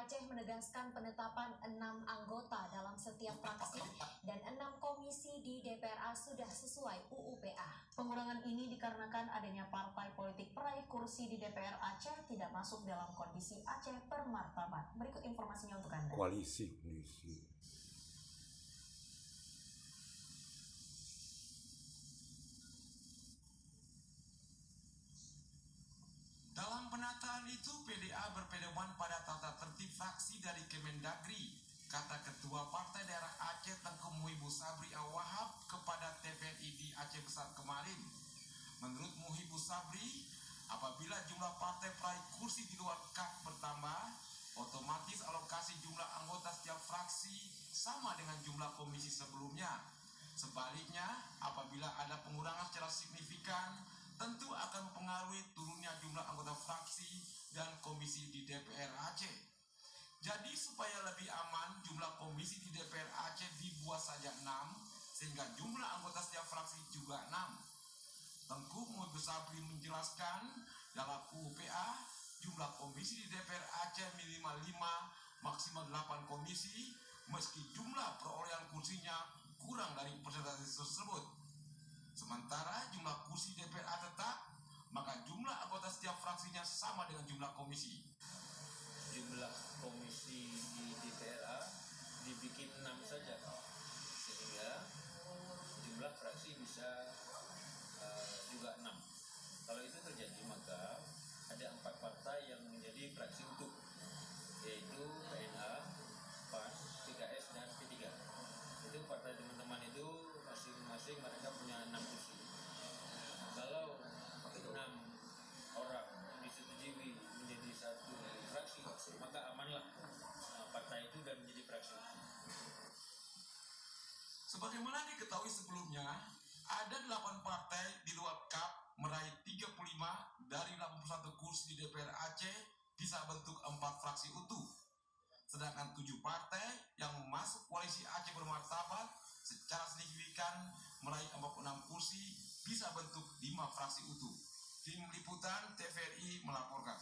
Aceh menegaskan penetapan 6 anggota dalam setiap fraksi dan 6 komisi di DPRA sudah sesuai UU PA. Pengurangan ini dikarenakan adanya partai politik peraih kursi di DPR Aceh tidak masuk dalam kondisi Aceh bermartabat. Berikut informasinya untuk Anda. Koalisi. Dalam penataan itu, PDA berpedoman pada tata tertib fraksi dari Kemendagri, kata Ketua Partai Daerah Aceh Tengku Muhibbu Sabri Al-Wahab kepada TVRI di Aceh Besar kemarin. Menurut Muhibbu Sabri, apabila jumlah partai peraih kursi di luar KAP bertambah, otomatis alokasi jumlah anggota setiap fraksi sama dengan jumlah komisi sebelumnya. Sebaliknya, apabila ada pengurangan secara signifikan, tentu akan mempengaruhi turunnya jumlah anggota fraksi dan komisi di DPR Aceh. Jadi supaya lebih aman, jumlah komisi di DPR Aceh dibuat saja 6, sehingga jumlah anggota setiap fraksi juga 6. Tengku Muhibbu Sabri menjelaskan, dalam UU PA, jumlah komisi di DPR Aceh minimal 5, maksimal 8 komisi, meski jumlah perolehan kursinya kurang dari persentase tersebut. Sementara jumlah kursi DPRA tetap, maka jumlah anggota setiap fraksinya sama dengan jumlah komisi. Jumlah komisi di DPRA dibikin 6 saja, sehingga jumlah fraksi bisa juga 6. Kalau itu terjadi, maka ada 4 partai yang menjadi fraksi utuh, yaitu PNA, PAN, PKS, dan P3. Itu partai teman-teman itu masing-masing mereka punya 6 kursi. Kalau 6 orang disetujui menjadi satu fraksi, maka amanlah partai itu dan menjadi fraksi. Sebagaimana diketahui sebelumnya, ada 8 partai di luar KAP meraih 35 dari 81 kursi di DPR Aceh bisa bentuk 4 fraksi utuh. Sedangkan 7 partai yang masuk koalisi Aceh bermartabat secara signifikan meraih 46 kursi bisa bentuk 5 fraksi utuh. Tim Liputan TVRI melaporkan.